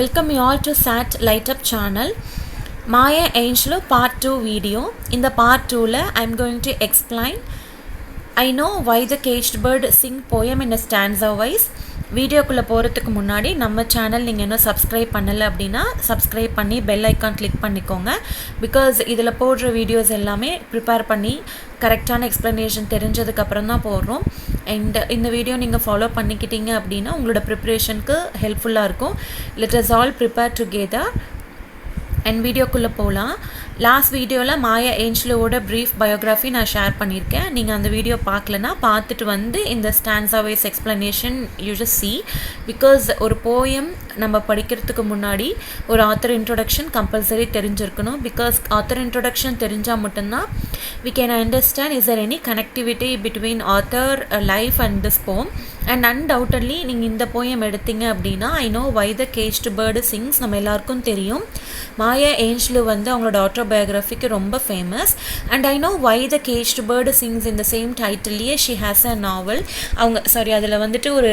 Welcome you all to SAT LightUp channel. Maya Angelou part 2 video. In the part 2 I'm going to explain I know why the caged bird sing poem in a stanza wise. வீடியோக்குள்ளே போகிறதுக்கு முன்னாடி நம்ம channel நீங்கள் இன்னும் subscribe பண்ணலை அப்படின்னா subscribe பண்ணி bell icon click பண்ணிக்கோங்க. பிகாஸ் இதில் போடுற வீடியோஸ் எல்லாமே ப்ரிப்பேர் பண்ணி கரெக்டான எக்ஸ்ப்ளனேஷன் தெரிஞ்சதுக்கப்புறம் தான் போடுறோம். அண்ட் இந்த வீடியோ நீங்கள் ஃபாலோ பண்ணிக்கிட்டீங்க அப்படின்னா உங்களோட ப்ரிப்ரேஷனுக்கு ஹெல்ப்ஃபுல்லாக இருக்கும். Let us all prepare together. And வீடியோக்குள்ளே போகலாம். லாஸ்ட் வீடியோவில் மாயா ஏஞ்சலோட ப்ரீஃப் பயோகிராஃபி நான் ஷேர் பண்ணியிருக்கேன். நீங்கள் அந்த வீடியோ பார்க்கலன்னா பார்த்துட்டு வந்து இந்த stanza wise explanation you just see. Because ஒரு போயம் நம்ம படிக்கிறதுக்கு முன்னாடி ஒரு ஆத்தர் இன்ட்ரொடக்ஷன் கம்பல்சரி தெரிஞ்சிருக்கணும். பிகாஸ் ஆத்தர் இன்ட்ரொடக்ஷன் தெரிஞ்சால் மட்டும்தான் we can understand is there any connectivity between author life and this poem. And undoubtedly நீங்கள் இந்த போயம் எடுத்தீங்க அப்படின்னா I know why the caged bird sings நம்ம எல்லாருக்கும் தெரியும். மாயா ஏஞ்சலு வந்து அவங்களோட ஆட்டோபயோகிராஃபிக்கு ரொம்ப famous. And I know why the caged bird sings இந்த சேம் டைட்டில்லையே ஷி ஹேஸ் அ நாவல். அதில் வந்துட்டு ஒரு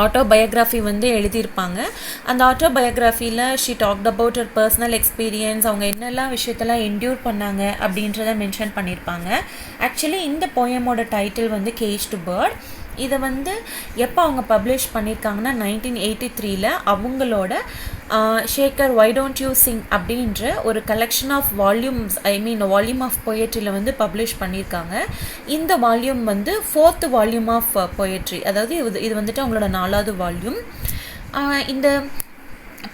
ஆட்டோபயோகிராஃபி வந்து எழுதியிருப்பாங்க. அந்த ஆட்டோபயோகிராஃபியில் she talked about her personal experience, அவங்க என்னெல்லாம் விஷயத்தெல்லாம் என்டியூர் பண்ணாங்க அப்படின்றத மென்ஷன் பண்ணியிருப்பாங்க. ஆக்சுவலி இந்த போயமோட டைட்டில் வந்து கேஜ்டு பேர்ட். இதை வந்து எப்போ அவங்க பப்ளிஷ் பண்ணியிருக்காங்கன்னா 1983 அவங்களோட shaker why don't you sing அப்படின்ற ஒரு collection of volumes volume of பொயட்ரியில் வந்து பப்ளிஷ் பண்ணியிருக்காங்க. இந்த வால்யூம் வந்து 4th வால்யூம் ஆஃப் பொயட்ரி, அதாவது இது வந்துட்டு அவங்களோட 4வது வால்யூம். இந்த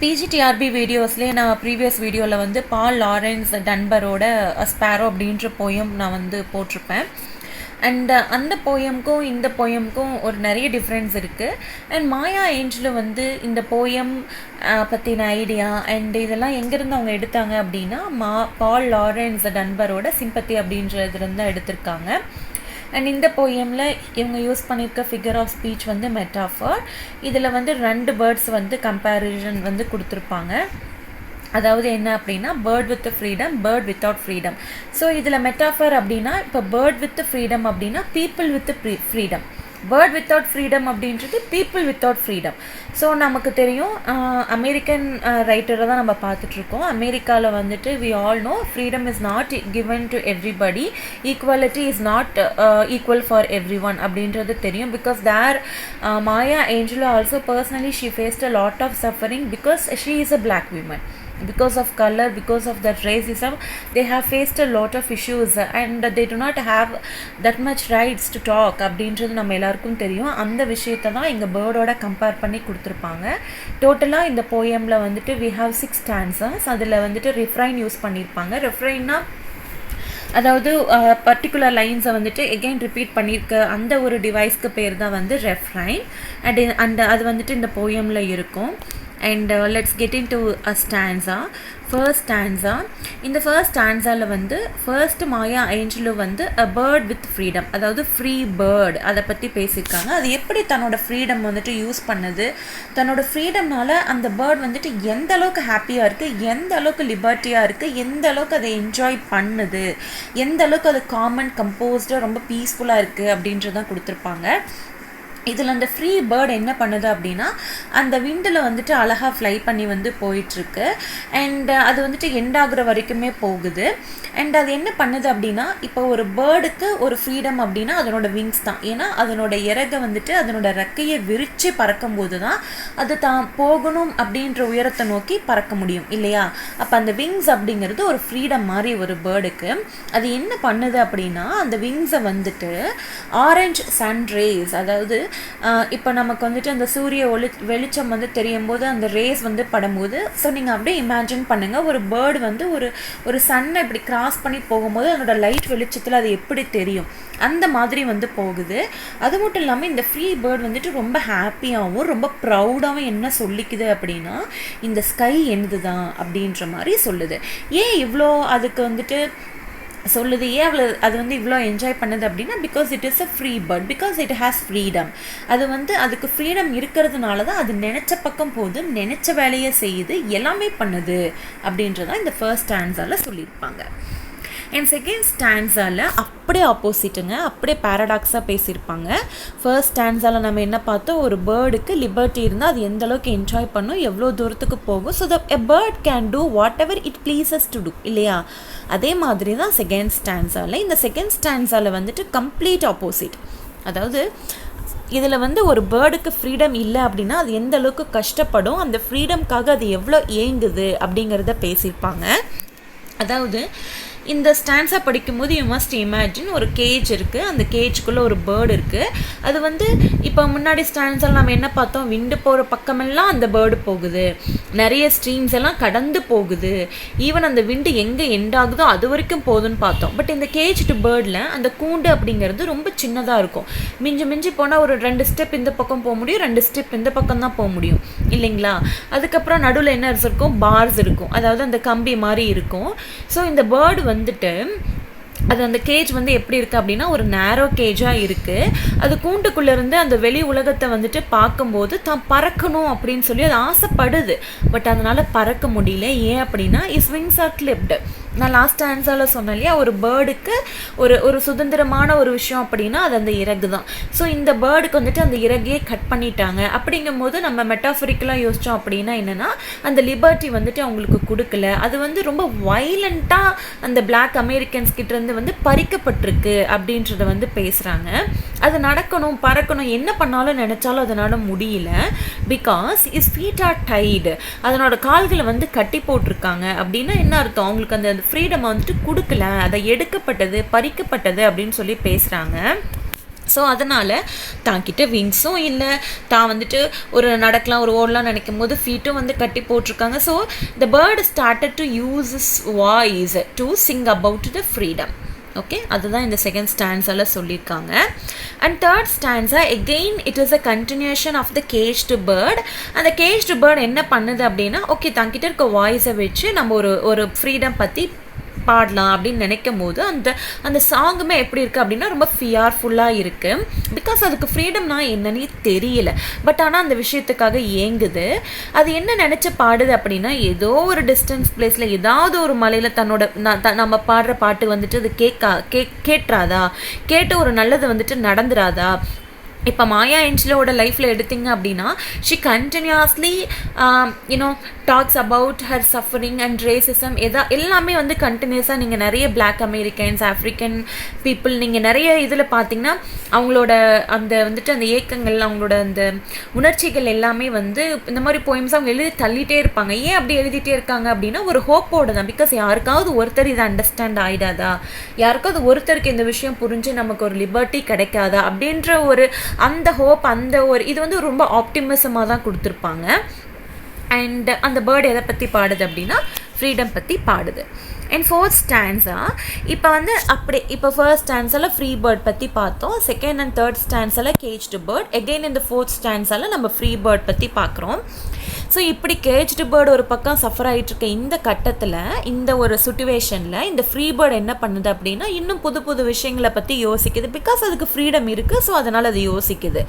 பிஜிடிஆர்பி வீடியோஸ்லேயே நான் ப்ரீவியஸ் வீடியோவில் வந்து லாரன்ஸ் டன்பரோட ஸ்பேரோ அப்படின்ற போயம் நான் வந்து போட்டிருப்பேன். அண்ட் அந்த போயம்க்கும் இந்த போயம்க்கும் ஒரு நிறைய டிஃப்ரென்ஸ் இருக்குது. அண்ட் மாயா ஏஞ்சலு வந்து இந்த போயம் பற்றின ஐடியா அண்ட் இதெல்லாம் எங்கேருந்து அவங்க எடுத்தாங்க அப்படின்னா லாரன்ஸ் டன்பரோட சிம்பத்தி அப்படின்றதுலேருந்து தான் எடுத்திருக்காங்க. அண்ட் இந்த போயமில் இவங்க யூஸ் பண்ணியிருக்க ஃபிகர் ஆஃப் ஸ்பீச் வந்து மெட்டாஃபர். இதில் வந்து 2 பேர்ட்ஸ் வந்து கம்பேரிசன் வந்து கொடுத்துருப்பாங்க. அதாவது என்ன அப்படின்னா bird with freedom, bird without freedom. So இதில் மெட்டாஃபர் அப்படின்னா இப்போ பேர்ட் வித் ஃப்ரீடம் அப்படின்னா people with freedom, bird without freedom அப்படின்றது பீப்புள் வித்தவுட் ஃப்ரீடம். ஸோ நமக்கு தெரியும் அமெரிக்கன் ரைட்டரை தான் நம்ம பார்த்துட்ருக்கோம். அமெரிக்காவில் வந்துட்டு we all know freedom is not given to everybody, equality is not equal for everyone அப்படின்றது தெரியும். Because there Maya Angelou also personally she faced a lot of suffering because she is a black women. Because of color, because of that racism, they have faced a lot of issues and they do not have that much rights to talk அப்படின்றது நம்ம எல்லாருக்கும் தெரியும். அந்த விஷயத்தை தான் இங்கே பேர்டோட compare பண்ணி கொடுத்துருப்பாங்க. டோட்டலாக இந்த போயமில் வந்துட்டு we have 6 stanzas. அதில் வந்துட்டு refrain யூஸ் பண்ணியிருப்பாங்க. refrainனா அதாவது பர்டிகுலர் லைன்ஸை வந்துட்டு எகெயின் ரிப்பீட் பண்ணியிருக்க அந்த ஒரு டிவைஸ்க்கு பேர் தான் வந்து ரெஃப்ரைன். அண்ட் அது வந்துட்டு இந்த போயமில் இருக்கும். And let's get into a stanza. First stanza. இந்த ஃபர்ஸ்ட் ஸ்டான்ஸாவில் வந்து ஃபர்ஸ்ட் மாயா ஏஞ்சலு வந்து a bird with freedom, அதாவது ஃப்ரீ பேர்ட் அதை பற்றி பேசியிருக்காங்க. அது எப்படி தன்னோட ஃப்ரீடம் வந்துட்டு யூஸ் பண்ணுது, தன்னோட ஃப்ரீடம்னால அந்த பேர்ட் வந்துட்டு எந்த அளவுக்கு ஹாப்பியாக இருக்குது, எந்த அளவுக்கு லிபர்ட்டியாக இருக்குது, எந்த அளவுக்கு அதை என்ஜாய் பண்ணுது, எந்த அளவுக்கு அது காமன் கம்போஸ்டாக ரொம்ப பீஸ்ஃபுல்லாக இருக்குது அப்படின்றதான் கொடுத்துருப்பாங்க. இதில் அந்த ஃப்ரீ பேர்ட் என்ன பண்ணுது அப்படின்னா அந்த விண்டில் வந்துட்டு அழகாக ஃப்ளை பண்ணி வந்து போயிட்டுருக்கு. அண்ட் அது வந்துட்டு எண்ட் ஆகுற வரைக்குமே போகுது. அண்ட் அது என்ன பண்ணுது அப்படின்னா இப்போ ஒரு பேர்டுக்கு ஒரு ஃப்ரீடம் அப்படின்னா அதனோட விங்ஸ் தான். ஏன்னா அதனோட இறகை வந்துட்டு அதனோட ரெக்கையை விரித்து பறக்கும்போது தான் அது தான் போகணும் அப்படின்ற உயரத்தை நோக்கி பறக்க முடியும் இல்லையா. அப்போ அந்த விங்ஸ் அப்படிங்கிறது ஒரு ஃப்ரீடம் மாதிரி ஒரு பேர்டுக்கு. அது என்ன பண்ணுது அப்படின்னா அந்த விங்ஸை வந்துட்டு ஆரஞ்ச் சன்ரேஸ், அதாவது இப்போ நமக்கு வந்துட்டு அந்த சூரிய வெளிச்சம் வந்து தெரியும் போது அந்த ரேஸ் வந்து படும்போது, ஸோ நீங்கள் அப்படியே இமேஜின் பண்ணுங்கள் ஒரு பேர்டு வந்து ஒரு சன்னை இப்படி கிராஸ் பண்ணி போகும்போது அதனோட லைட் வெளிச்சத்தில் அது எப்படி தெரியும் அந்த மாதிரி வந்து போகுது. அது மட்டும் இல்லாமல் இந்த ஃப்ரீ பேர்ட் வந்துட்டு ரொம்ப ஹாப்பியாகவும் ரொம்ப ப்ரௌடாகவும் என்ன சொல்லிக்குது அப்படின்னா இந்த ஸ்கை என்னது தான் அப்படின்ற மாதிரி சொல்லுது. ஏன் இவ்வளோ அதுக்கு வந்துட்டு சொல்லுது, ஏன் அது வந்து இவ்வளோ என்ஜாய் பண்ணுது அப்படின்னா because it is a free bird, because it has freedom. அது வந்து அதுக்கு ஃப்ரீடம் இருக்கிறதுனால தான் அது நினச்ச பக்கம் போகுது, நினச்ச வேலையை செய்யுது, எல்லாமே பண்ணுது அப்படின்றதான் இந்த ஃபர்ஸ்ட் ஸ்டான்ஸால் சொல்லியிருப்பாங்க. அண்ட் செகண்ட் ஸ்டான்ஸால் அப்படியே ஆப்போசிட்டுங்க, அப்படியே பேரடாக்ஸாக பேசியிருப்பாங்க. ஃபர்ஸ்ட் ஸ்டான்ஸால் நம்ம என்ன பார்த்தோம், ஒரு பேர்டுக்கு லிபர்ட்டி இருந்தால் அது எந்த அளவுக்கு என்ஜாய் பண்ணும், எவ்வளோ தூரத்துக்கு போகும். So a bird can do whatever it pleases to do இல்லையா? அதே மாதிரி தான் செகண்ட் ஸ்டான்ஸால். இந்த செகண்ட் ஸ்டான்ஸால் வந்துட்டு கம்ப்ளீட் ஆப்போசிட். அதாவது இதில் வந்து ஒரு பேர்டுக்கு ஃப்ரீடம் இல்லை அப்படின்னா அது எந்த அளவுக்கு கஷ்டப்படும், அந்த ஃப்ரீடம்காக அது எவ்வளோ ஏங்குது அப்படிங்கிறத பேசியிருப்பாங்க. அதாவது இந்த ஸ்டான்ஸாக படிக்கும்போது யூ மஸ்ட் இமேஜின் ஒரு கேஜ் இருக்குது, அந்த கேஜுக்குள்ளே ஒரு பேர்டு இருக்குது. அது வந்து இப்போ முன்னாடி ஸ்டான்ஸால் நம்ம என்ன பார்த்தோம், விண்டு போகிற பக்கமெல்லாம் அந்த பேர்டு போகுது, நிறைய ஸ்ட்ரீம்ஸ் எல்லாம் கடந்து போகுது, ஈவன் அந்த விண்டு எங்கே எண்ட் ஆகுதோ அது வரைக்கும் போகுதுன்னு பார்த்தோம். பட் இந்த கேஜ் டு பேர்டில் அந்த கூண்டு அப்படிங்கிறது ரொம்ப சின்னதாக இருக்கும். மிஞ்சி மிஞ்சி போனால் ஒரு 2 ஸ்டெப் இந்த பக்கம் போக முடியும், 2 ஸ்டெப் இந்த பக்கம் தான் போக முடியும் இல்லைங்களா? அதுக்கப்புறம் நடுவில் என்ன இருக்கும், பார்ஸ் இருக்கும், அதாவது அந்த கம்பி மாதிரி இருக்கும். ஸோ இந்த பேர்டு வந்துட்டு அது அந்த கேஜ் வந்து எப்படி இருக்குது அப்படின்னா ஒரு நேரோ கேஜாக இருக்குது. அது கூண்டுக்குள்ளேருந்து அந்த வெளி உலகத்தை வந்துட்டு பார்க்கும்போது தான் பறக்கணும் அப்படின்னு சொல்லி அது ஆசைப்படுது. பட் அதனால் பறக்க முடியல. ஏன் அப்படின்னா இஸ் விங்ஸ் ஆர் கிளிப்டு. நான் லாஸ்ட் ஆன்சரில் சொன்னேன் இல்லையா, ஒரு பேர்டுக்கு ஒரு சுதந்திரமான ஒரு விஷயம் அப்படின்னா அது அந்த இறகு தான். ஸோ இந்த பேர்டுக்கு வந்துட்டு அந்த இறகையே கட் பண்ணிட்டாங்க. அப்படிங்கும்போது நம்ம மெட்டாஃபரிக்கலாக யோசித்தோம் அப்படின்னா என்னென்னா அந்த லிபர்ட்டி வந்துட்டு அவங்களுக்கு கொடுக்கல. அது வந்து ரொம்ப வைலண்ட்டாக அந்த பிளாக் அமெரிக்கன்ஸ் கிட்டேருந்து வந்து பறிக்கப்பட்டிருக்கு அப்படின்றத வந்து பேசுகிறாங்க. அது நடக்கணும், பறக்கணும், என்ன பண்ணாலும் நினச்சாலும் அதனால் முடியல. Because his feet are tied. அதனோட கால்களை வந்து கட்டி போட்டிருக்காங்க. அப்படின்னா என்ன அர்த்தம், அவங்களுக்கு அந்த ஃப்ரீடம் வந்துட்டு கொடுக்கல, அதை எடுக்கப்பட்டது, பறிக்கப்பட்டது அப்படின்னு சொல்லி பேசுகிறாங்க. ஸோ அதனால் தான்கிட்ட விங்ஸும் இல்லை, தான் வந்துட்டு ஒரு நடக்கலாம் ஒரு ஓடலாம் நினைக்கும் போது ஃபீட்டும் வந்து கட்டி போட்டிருக்காங்க. So the bird started to use his voice to sing about the freedom. Okay, அதுதான் இந்த செகண்ட் ஸ்டான்ஸால் சொல்லியிருக்காங்க. And third stanza again it is a continuation of the caged bird. அந்த கேஜ்டு பேர்ட் என்ன பண்ணுது அப்படின்னா, ஓகே தங்கிட்ட இருக்க வாய்ஸை வச்சு நம்ம ஒரு ஃப்ரீடம் பற்றி பாடலாம் அப்படின்னு நினைக்கும் போது அந்த சாங்குமே எப்படி இருக்குது அப்படின்னா ரொம்ப ஃபியர்ஃபுல்லாக இருக்குது. பிகாஸ் அதுக்கு ஃப்ரீடம்னா என்னன்னே தெரியல. பட் ஆனால் அந்த விஷயத்துக்காக ஏங்குது. அது என்ன நினச்சி பாடுது அப்படின்னா, ஏதோ ஒரு டிஸ்டன்ஸ் பிளேஸில் ஏதாவது ஒரு மலையில் தன்னோட நம்ம பாடுற பாட்டு வந்துட்டு அது கேட்டுறாதா, கேட்டு ஒரு நல்லது வந்துட்டு நடந்துராதா. இப்போ மாயா ஏஞ்சலோட லைஃப்பில் எடுத்திங்க அப்படின்னா she continuously talks about her suffering and racism. எல்லாமே வந்து கண்டினியூஸாக நீங்கள் நிறைய பிளாக் அமெரிக்கன்ஸ், ஆஃப்ரிக்கன் பீப்புள் நீங்கள் நிறைய இதில் பார்த்தீங்கன்னா அவங்களோட அந்த வந்துட்டு அந்த ஏக்கங்கள், அவங்களோட அந்த உணர்ச்சிகள் எல்லாமே வந்து இந்த மாதிரி போயம்ஸ் அவங்க எழுதி தள்ளிட்டே இருப்பாங்க. ஏன் அப்படி எழுதிட்டே இருக்காங்க அப்படின்னா ஒரு ஹோப்போடு தான். பிகாஸ் யாருக்காவது ஒருத்தர் இதை அண்டர்ஸ்டாண்ட் ஆகிடாதா, யாருக்காவது ஒருத்தருக்கு இந்த விஷயம் புரிஞ்சு நமக்கு ஒரு லிபர்ட்டி கிடைக்காதா அப்படின்ற ஒரு அந்த ஹோப், அந்த ஒரு இது வந்து ரொம்ப ஆப்டிமிசமாக தான் கொடுத்துருப்பாங்க. அண்ட் அந்த பேர்டு எதை பற்றி பாடுது அப்படின்னா ஃப்ரீடம் பற்றி பாடுது. அண்ட் ஃபோர்த் ஸ்டான்ஸா இப்போ வந்து இப்போ ஃபர்ஸ்ட் ஸ்டான்ஸால் ஃப்ரீ பேர்ட் பற்றி பார்த்தோம். செகண்ட் அண்ட் தேர்ட் ஸ்டான்ஸால் கேஜ்டு பேர்ட். எகெயின் இந்த ஃபோர்த் ஸ்டான்ஸால் நம்ம ஃப்ரீ பேர்ட் பற்றி பார்க்குறோம். ஸோ இப்படி கேஜ்டு பேர்டு ஒரு பக்கம் சஃபர் ஆகிட்டுருக்க இந்த கட்டத்தில், இந்த ஒரு சுச்சுவேஷனில் இந்த ஃப்ரீ பேர்டு என்ன பண்ணுது அப்படின்னா இன்னும் புது புது விஷயங்களை பற்றி யோசிக்குது. பிகாஸ் அதுக்கு ஃப்ரீடம் இருக்குது. ஸோ அதனால் அது யோசிக்குது.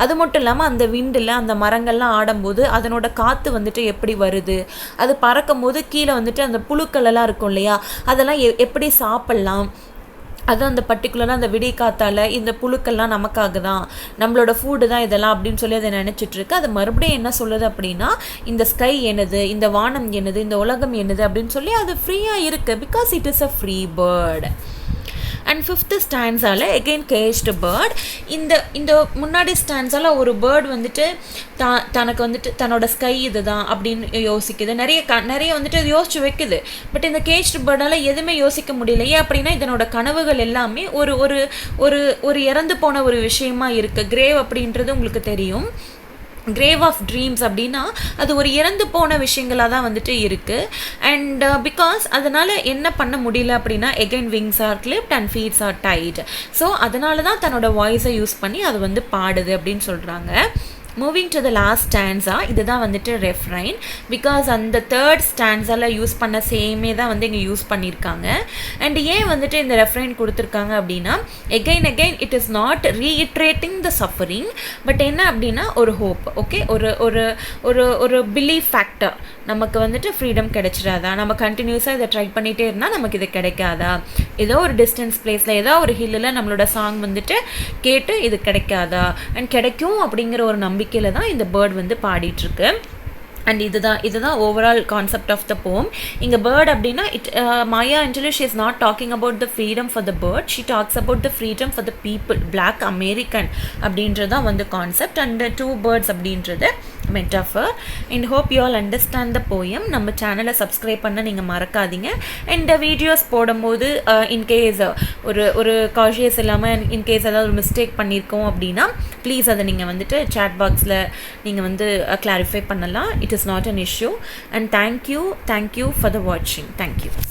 அது மட்டும் இல்லாமல் அந்த விண்டில் அந்த மரங்கள்லாம் ஆடும்போது அதனோட காற்று வந்துட்டு எப்படி வருது, அது பறக்கும் போது கீழே வந்துட்டு அந்த புழுக்கள் எல்லாம் இருக்கும் இல்லையா, அதெல்லாம் எப்படி சாப்பிட்லாம், அதுவும் அந்த பர்டிகுலராக அந்த விடிய காத்தால் இந்த புழுக்கள்லாம் நமக்காக தான், நம்மளோட ஃபுட்டு தான் இதெல்லாம் அப்படின்னு சொல்லி அதை நினச்சிட்ருக்கு. அது மறுபடியும் என்ன சொல்லுது அப்படின்னா இந்த ஸ்கை என்னது, இந்த வானம் என்னது, இந்த உலகம் என்னது அப்படின்னு சொல்லி அது ஃப்ரீயாக இருக்குது. Because it is a free bird. And fifth ஸ்டான்ஸால் எகெயின் கேஜ்டு பேர்ட். இந்த முன்னாடி ஸ்டான்ஸால் ஒரு பேர்ட் வந்துட்டு தனக்கு வந்துட்டு தன்னோட ஸ்கை இது தான் அப்படின்னு யோசிக்குது, நிறைய வந்துட்டு அது யோசிச்சு வைக்குது. பட் இந்த கேஜ்டு பேர்டால் எதுவுமே யோசிக்க முடியல. ஏன் அப்படின்னா இதனோட கனவுகள் எல்லாமே ஒரு ஒரு ஒரு இறந்து போன ஒரு விஷயமா இருக்குது. கிரேவ் அப்படின்றது உங்களுக்கு தெரியும். கிரேவ் ஆஃப் ட்ரீம்ஸ் அப்படின்னா அது ஒரு இறந்து போன விஷயங்களாக தான் வந்துட்டு இருக்குது. அண்ட் பிகாஸ் அதனால் என்ன பண்ண முடியல அப்படின்னா again wings are clipped and feets are tied. So அதனால தான் தன்னோட வாய்ஸை யூஸ் பண்ணி அது வந்து பாடுது அப்படின்னு சொல்கிறாங்க. Moving to the last stanza இதுதான் வந்துட்டு ரெஃப்ரைன். பிகாஸ் அந்த தேர்ட் ஸ்டான்ஸால் யூஸ் பண்ண சேமே தான் வந்து இங்கே யூஸ் பண்ணியிருக்காங்க. அண்ட் ஏன் வந்துட்டு இந்த ரெஃப்ரைன் கொடுத்துருக்காங்க அப்படின்னா, again it is not reiterating the suffering, but என்ன அப்படின்னா ஒரு ஹோப். ஓகே, ஒரு ஒரு ஒரு ஒரு பிலீஃப் ஃபேக்டர். நமக்கு வந்துட்டு ஃப்ரீடம் கிடைச்சிடாதா, நம்ம கண்டினியூஸாக இதை ட்ரை பண்ணிகிட்டே இருந்தால் நமக்கு இது கிடைக்காதா, ஏதோ ஒரு டிஸ்டன்ஸ் பிளேஸில் ஏதோ ஒரு ஹில்லில் நம்மளோட சாங் வந்துட்டு கேட்டு இது கிடைக்காதா, அண்ட் கிடைக்கும் அப்படிங்கிற ஒரு நம்பிக்கையில் தான் இந்த பேர்ட் வந்து பாடிட்டுருக்கு. அண்ட் இதுதான் overall concept of the poem. இங்கே பேர்ட் அப்படின்னா Maya Angelou she is not talking about the freedom for the bird, she talks about the freedom for the people, black American அப்படின்றது தான் வந்து கான்செப்ட். அண்ட் 2 பேர்ட்ஸ் அப்படின்றது metaphor. And hope you all understand the poem. நம்ம சேனலை subscribe பண்ண நீங்கள் மறக்காதீங்க. And videos போடும்போது இன்கேஸ் ஒரு காஷியஸ் இல்லாமல் இன்கேஸ் ஏதாவது ஒரு மிஸ்டேக் பண்ணியிருக்கோம் அப்படின்னா ப்ளீஸ் அதை நீங்கள் வந்துட்டு சேட் பாக்ஸில் நீங்கள் வந்து கிளாரிஃபை பண்ணலாம். It is not an issue. And thank you for the watching. Thank you.